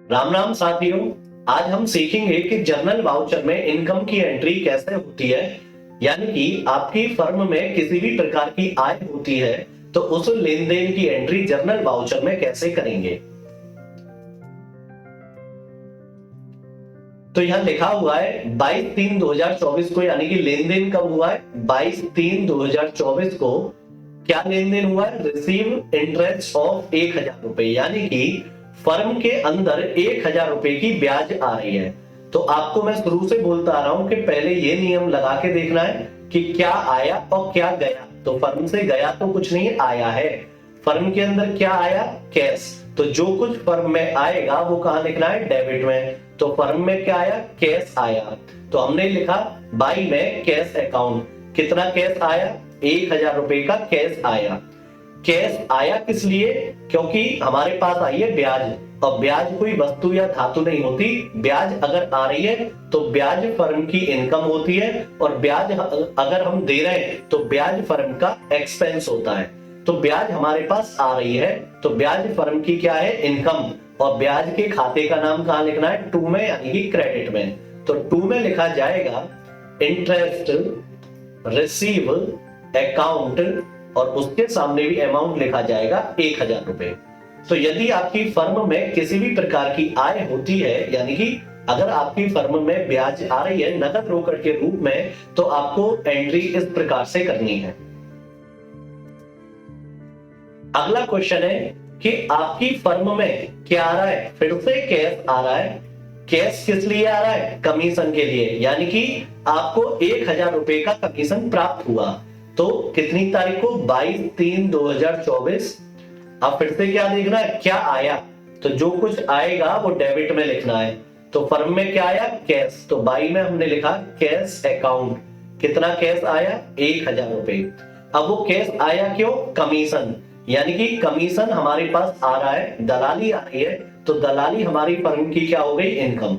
राम राम साथियों। आज हम सीखेंगे कि जर्नल वाउचर में इनकम की एंट्री कैसे होती है। यानी कि आपकी फर्म में किसी भी प्रकार की आय होती है तो उस लेन देन की एंट्री जर्नल वाउचर में कैसे करेंगे। तो यहाँ लिखा हुआ है 22/3/2024 को, यानी कि लेन देन कब हुआ है? 22/3/2024 को क्या लेन देन हुआ है? रिसीव इंटरेस्ट ऑफ 1,000 रुपए, यानी कि फर्म के अंदर 1,000 रुपए की ब्याज आ रही है। तो आपको मैं शुरू से बोलता आ रहा हूं कि पहले ये नियम लगा के देखना है कि क्या आया और क्या गया। तो फर्म से गया तो कुछ नहीं आया है। फर्म के अंदर क्या आया? कैश। तो जो कुछ फर्म में आएगा वो कहां लिखना है? डेबिट में। तो फर्म में क्या आया? कैश आया। तो हमने लिखा बाई में कैश अकाउंट। कितना कैश आया? 1,000 रुपए का कैश आया। कैश आया किस लिए? क्योंकि हमारे पास आई है ब्याज, और ब्याज कोई वस्तु या धातु नहीं होती। ब्याज अगर आ रही है तो ब्याज फर्म की इनकम होती है, और ब्याज अगर हम दे रहे हैं तो ब्याज फर्म का एक्सपेंस होता है। तो ब्याज हमारे पास आ रही है तो ब्याज फर्म की क्या है? इनकम। और ब्याज के खाते का नाम कहां लिखना है? टू में, यानी कि क्रेडिट में। तो टू में लिखा जाएगा इंटरेस्ट रिसीव अकाउंट, और उसके सामने भी अमाउंट लिखा जाएगा 1,000 रुपए। तो यदि आपकी फर्म में किसी भी प्रकार की आय होती है, यानी कि अगर आपकी फर्म में ब्याज आ रही है नकद रोकड़ के रूप में, तो आपको एंट्री इस प्रकार से करनी है। अगला क्वेश्चन है कि आपकी फर्म में क्या आ रहा है? फिर से कैश आ रहा है। कैश किस लिए आ रहा है? कमीशन के लिए, यानी कि आपको 1,000 रुपए का कमीशन प्राप्त हुआ। तो कितनी तारीख को? 22/3/2024। अब फिर से क्या देखना है? क्या आया? तो जो कुछ आएगा वो डेबिट में लिखना है। तो फर्म में क्या आया? कैश। तो बाई में हमने लिखा कैश अकाउंट। कितना कैश आया? 1,000 रुपए। अब वो कैश आया क्यों? कमीशन, यानी कि कमीशन हमारे पास आ रहा है, दलाली आ रही है। तो दलाली हमारी फर्म की क्या हो गई? इनकम।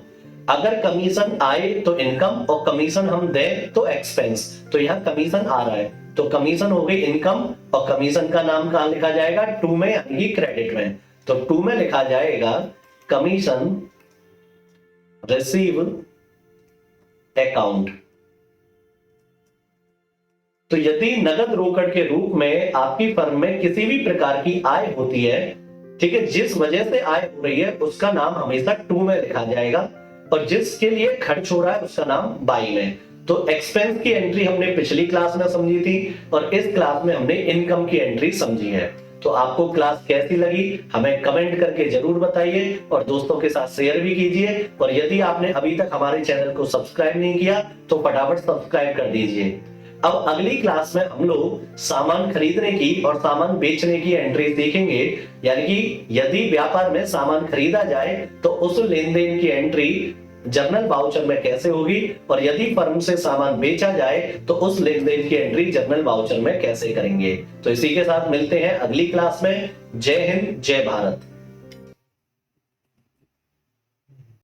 अगर कमीशन आए तो इनकम, और कमीशन हम दें तो एक्सपेंस। तो यहाँ कमीशन आ रहा है तो कमीशन हो गई इनकम, और कमीशन का नाम कहां लिखा जाएगा? टू में, यानी कि क्रेडिट में। तो टू में लिखा जाएगा कमीशन रिसीव अकाउंट। तो यदि नगद रोकड़ के रूप में आपकी फर्म में किसी भी प्रकार की आय होती है, ठीक है, जिस वजह से आय हो रही है उसका नाम हमेशा टू में लिखा जाएगा, और जिसके लिए खर्च हो रहा है उसका नाम बाई में। तो एक्सपेंस की एंट्री हमने पिछली क्लास में समझी थी, और इस क्लास में हमने इनकम की एंट्री समझी है। तो आपको क्लास कैसी लगी हमें कमेंट करके जरूर बताइए, और दोस्तों के साथ शेयर भी कीजिए। और यदि आपने अभी तक हमारे चैनल को सब्सक्राइब नहीं किया तो फटाफट सब्सक्राइब कर दीजिए। अब अगली क्लास में हम लोग सामान खरीदने की और सामान बेचने की एंट्री देखेंगे। यानी कि यदि व्यापार में सामान खरीदा जाए तो उस लेन देन की एंट्री जर्नल वाउचर में कैसे होगी, और यदि फर्म से सामान बेचा जाए तो उस लेन देन की एंट्री जर्नल वाउचर में कैसे करेंगे। तो इसी के साथ मिलते हैं अगली क्लास में। जय हिंद, जय भारत।